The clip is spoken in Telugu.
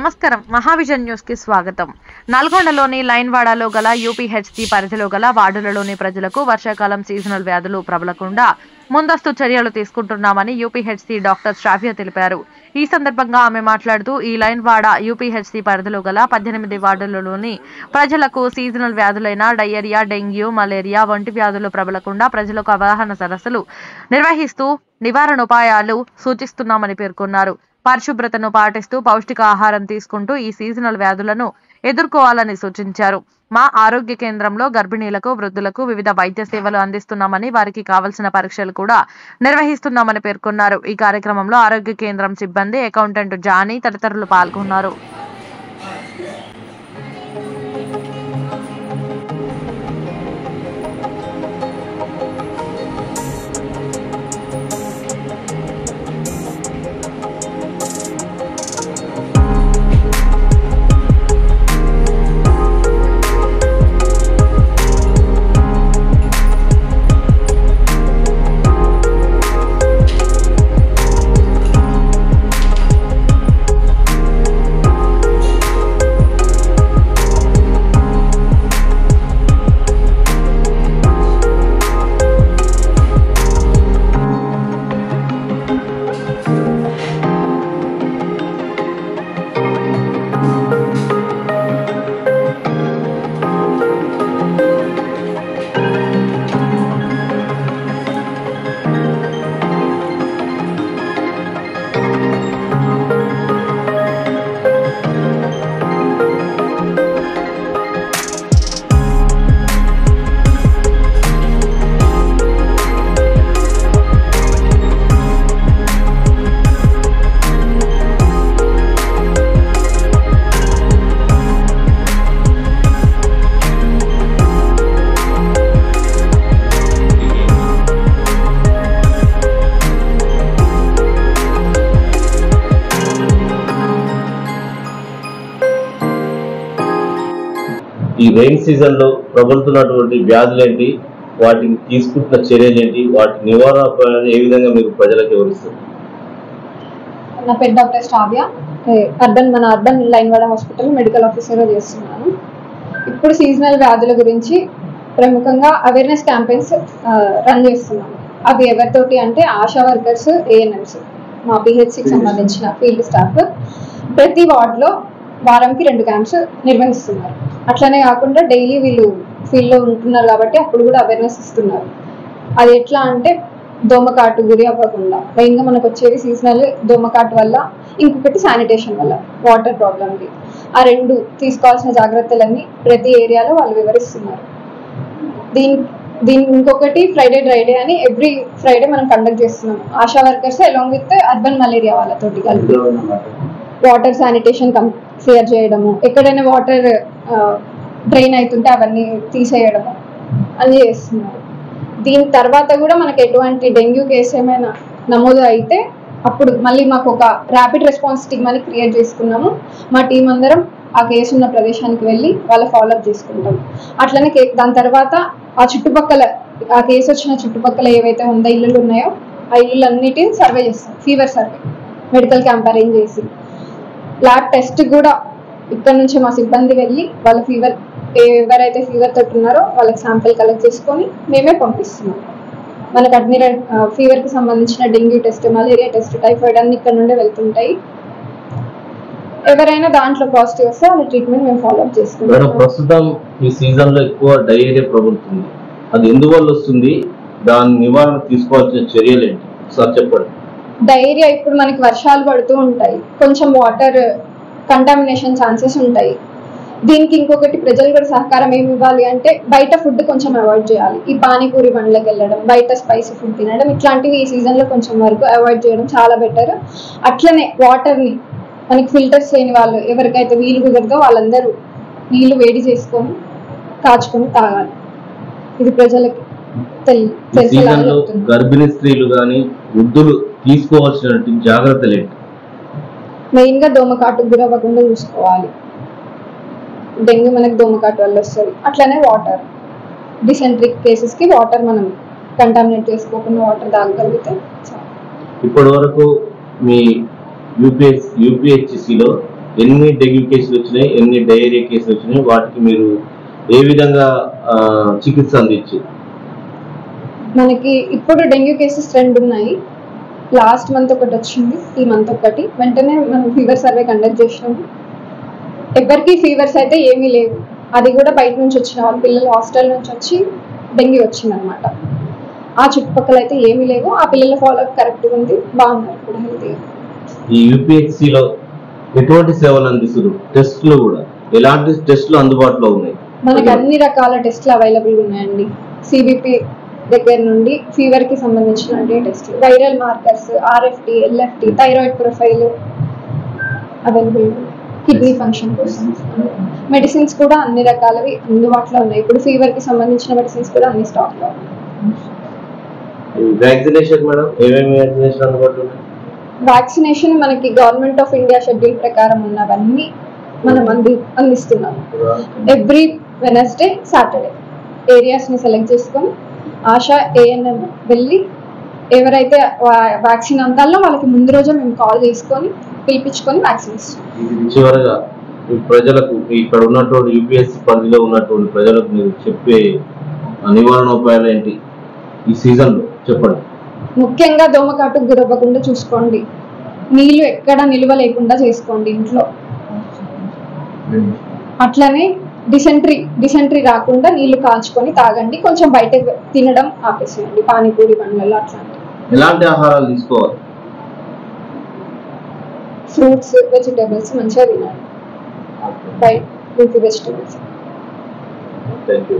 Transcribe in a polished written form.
నమస్కారం మహావిజన్ న్యూస్ కి స్వాగతం. నల్గొండలోని లైన్వాడలో గల యూపీహెచ్సి పరిధిలో గల వార్డులలోని ప్రజలకు వర్షాకాలం సీజనల్ వ్యాధులు ప్రబలకుండా ముందస్తు చర్యలు తీసుకుంటున్నామని యూపీహెచ్సి డాక్టర్ శ్రావ్య తెలిపారు. ఈ సందర్భంగా ఆమె మాట్లాడుతూ ఈ లైన్వాడ యూపీహెచ్సి పరిధిలో గల 18 వార్డులలోని ప్రజలకు సీజనల్ వ్యాధులైన డయేరియా, డెంగ్యూ, మలేరియా వంటి వ్యాధులు ప్రబలకుండా ప్రజలకు అవగాహన సదస్సులు నిర్వహిస్తూ నివారణోపాయాలు సూచిస్తున్నామని పేర్కొన్నారు. పరిశుభ్రతను పాటిస్తూ పౌష్టిక ఆహారం తీసుకుంటూ ఈ సీజనల్ వ్యాధులను ఎదుర్కోవాలని సూచించారు. మా ఆరోగ్య కేంద్రంలో గర్భిణీలకు, వృద్ధులకు వివిధ వైద్య సేవలు అందిస్తున్నామని, వారికి కావలసిన పరీక్షలు కూడా నిర్వహిస్తున్నామని పేర్కొన్నారు. ఈ కార్యక్రమంలో ఆరోగ్య కేంద్రం సిబ్బంది, అకౌంటెంట్ జానీ తదితరులు పాల్గొన్నారు. ఈ రెయిన్ సీజన్ లో ప్రబలుతున్నటువంటి వ్యాధులేంటి, వాటిని తీసుకుంటున్న చర్యలేంటి, వాటి నివారణ ఏ విధంగా మీరు ప్రజలకు వివరిస్తారు? నా పేరు డాక్టర్ శ్రావ్య. మన అర్బన్ లైన్వాడ హాస్పిటల్ మెడికల్ ఆఫీసర్గా చేస్తున్నాను. ఇప్పుడు సీజనల్ వ్యాధుల గురించి ప్రముఖంగా అవేర్నెస్ క్యాంపెయిన్స్ రన్ చేస్తున్నాము. అవి ఎవరితోటి అంటే ఆశా వర్కర్స్, ఏఎన్ఎంస్, మా పిహెచ్సికి సంబంధించిన ఫీల్డ్ స్టాఫ్ ప్రతి వార్డులో వారంకి 2 క్యాంప్స్ నిర్వహిస్తున్నారు. అట్లనే కాకుండా డైలీ వీళ్ళు ఫీల్డ్లో ఉంటున్నారు కాబట్టి అప్పుడు కూడా అవేర్నెస్ ఇస్తున్నారు. అది ఎట్లా అంటే దోమకాటు గురి అవ్వకుండా, మెయిన్గా మనకు వచ్చేది సీజనల్ దోమకాటు వల్ల, ఇంకొకటి శానిటేషన్ వల్ల, వాటర్ ప్రాబ్లమ్కి. ఆ 2 తీసుకోవాల్సిన జాగ్రత్తలన్నీ ప్రతి ఏరియాలో వాళ్ళు వివరిస్తున్నారు. దీని ఇంకొకటి ఫ్రైడే డ్రైడే అని ఎవ్రీ ఫ్రైడే మనం కండక్ట్ చేస్తున్నాం. ASHA workers along with urban malaria వాళ్ళతోటి కలిపి వాటర్ శానిటేషన్ క్లియర్ చేయడము, ఎక్కడైనా వాటర్ డ్రైన్ అవుతుంటే అవన్నీ తీసేయడము అని చేస్తున్నారు. దీని తర్వాత కూడా మనకు ఎటువంటి డెంగ్యూ కేసు ఏమైనా నమోదు అయితే అప్పుడు మళ్ళీ మాకు ఒక ర్యాపిడ్ రెస్పాన్స్ టీమ్ అని క్రియేట్ చేసుకున్నాము. మా టీం అందరం ఆ కేసు ఉన్న ప్రదేశానికి వెళ్ళి వాళ్ళ ఫాలోఅప్ చేసుకుంటాం. అట్లనే దాని తర్వాత ఆ చుట్టుపక్కల, ఆ కేసు వచ్చిన చుట్టుపక్కల ఏవైతే 100 ఇళ్ళు ఉన్నాయో ఆ ఇళ్ళన్నిటిని సర్వే చేస్తాం. Fever survey medical camp arrange చేసి, ల్యాబ్ టెస్ట్ కూడా ఇక్కడ నుంచి మా సిబ్బంది వెళ్ళి వాళ్ళ ఫీవర్, ఎవరైతే ఫీవర్ తోటి ఉన్నారో వాళ్ళకి శాంపిల్ కలెక్ట్ చేసుకొని మేమే పంపిస్తున్నాం. మనకు అన్ని ఫీవర్కి సంబంధించిన dengue test, malaria test, typhoid అన్ని ఇక్కడ నుండే వెళ్తుంటాయి. ఎవరైనా దాంట్లో పాజిటివ్ వస్తే వాళ్ళ ట్రీట్మెంట్ మేము ఫాలోఅప్ చేసుకుంటాం. ప్రస్తుతం ఈ సీజన్ లో ఎక్కువ డయేరియా ప్రబలుతుంది, అది ఎందువల్ల వస్తుంది, దాని నివారణ తీసుకోవాల్సిన చర్యలు ఏంటి సార్ చెప్పండి. డయేరియా ఇప్పుడు మనకి వర్షాలు పడుతూ ఉంటాయి, కొంచెం వాటర్ కంటామినేషన్ ఛాన్సెస్ ఉంటాయి. దీనికి ఇంకొకటి ప్రజలు కూడా సహకారం ఏమి ఇవ్వాలి అంటే బయట ఫుడ్ కొంచెం అవాయిడ్ చేయాలి. ఈ పానీపూరి బండ్లకు వెళ్ళడం, బయట స్పైసీ ఫుడ్ తినడం, ఇట్లాంటివి ఈ సీజన్లో కొంచెం వరకు అవాయిడ్ చేయడం చాలా బెటర్. అట్లనే వాటర్ని మనకి ఫిల్టర్స్ లేని వాళ్ళు ఎవరికైతే వీలు కుదరదో వాళ్ళందరూ నీళ్లు వేడి చేసుకొని కాచుకొని తాగాలి. ఇది ప్రజలకి గర్భిణీ స్త్రీలు కానీ వృద్ధులు తీసుకోవాల్సిన జాగ్రత్తలు ఏంటి? మెయిన్గా దోమకాటుకు గురవ్వకుండా చూసుకోవాలి. డెంగ్యూ మనకు దోమకాటు వల్ల వస్తుంది. అట్లనే వాటర్, డిసెంట్రిక్ కేసెస్కి వాటర్ మనం కంటామినేట్ చేసుకోకుండా వాటర్ తాగగలిగితే. ఇప్పటి వరకు మీ యూపీహెచ్సిలో ఎన్ని డెంగ్యూ కేసులు వచ్చినాయి, ఎన్ని డయేరియా కేసులు వచ్చినాయి, వాటికి మీరు ఏ విధంగా చికిత్స అందించి? మనకి ఇప్పుడు డెంగ్యూ కేసెస్ 2 ఉన్నాయి. లాస్ట్ మంత్ ఒకటి వచ్చింది, ఈ మంత్ ఒకటి. వెంటనే మనం ఫీవర్ సర్వే కండక్ట్ చేసినాము. ఎవరికి ఫీవర్స్ అయితే ఏమీ లేవు. అది కూడా బయట నుంచి వచ్చిన వాళ్ళ పిల్లలు హాస్టల్ నుంచి వచ్చి డెంగ్యూ వచ్చింది అనమాట. ఆ చుట్టుపక్కల అయితే ఏమీ లేవు. ఆ పిల్లల ఫాలోఅప్ కరెక్ట్గా ఉంది, బాగున్నారు ఇప్పుడు హెల్తీగా. ఈ యూపీహెచ్సిలో ఎటువంటి సేవలు అందిస్తారు? టెస్టులు కూడా ఎలాంటి టెస్టులు అందుబాటులో ఉన్నాయి? మనకి అన్ని రకాల టెస్టులు అవైలబుల్ ఉన్నాయండి. సిబిపి దగ్గర నుండి ఫీవర్ కి సంబంధించిన టెస్టులు, viral markers, RFT, LFT, thyroid profile available. Kidney function కోసం మెడిసిన్స్ కూడా అన్ని రకాలవి అందుబాటులో ఉన్నాయి. ఇప్పుడు ఫీవర్ కి సంబంధించిన మెడిసిన్స్ కూడా అన్ని స్టాక్ లో ఉన్నాయి. వ్యాక్సినేషన్ మేడం, ఏమేమి వ్యాక్సినేషన్ అందుబాటులో ఉన్నాయి? వ్యాక్సినేషన్ మనకి గవర్నమెంట్ ఆఫ్ ఇండియా షెడ్యూల్ ప్రకారం ఉన్నవన్నీ మనం అందిస్తున్నాం. ఎవ్రీ వెనస్డే, సాటర్డే ఏరియాస్ ని సెలెక్ట్ చేసుకొని ఆశా ఏఎన్ఎం వెళ్ళి ఎవరైతే వ్యాక్సిన్ అందాలో వాళ్ళకి ముందు రోజే మేము కాల్ చేసుకొని పిలిపించుకొని వ్యాక్సిన్ ఇస్తాం. చివరగా ప్రజలకు ఇక్కడ ఉన్నటువంటి యూపీఎస్సీ పరిధిలో ఉన్నటువంటి ప్రజలకు మీరు చెప్పే నివారణోపాయాలు ఏంటి ఈ సీజన్ లో చెప్పండి? ముఖ్యంగా దోమకాటుకు గురవ్వకుండా చూసుకోండి. నీళ్లు ఎక్కడ నిల్వ లేకుండా చేసుకోండి ఇంట్లో. అట్లనే డిసెంట్రీ రాకుండా నీళ్లు కాల్చుకొని తాగండి. కొంచెం బయట తినడం ఆపేసేయండి, పానీపూరి బండ్లలో అట్లాంటివి. ఎలాంటి ఆహారాలు తీసుకోవాలి? ఫ్రూట్స్, వెజిటేబుల్స్ మంచిగా తినాలి. బయట వెజిటేబుల్స్. Thank you.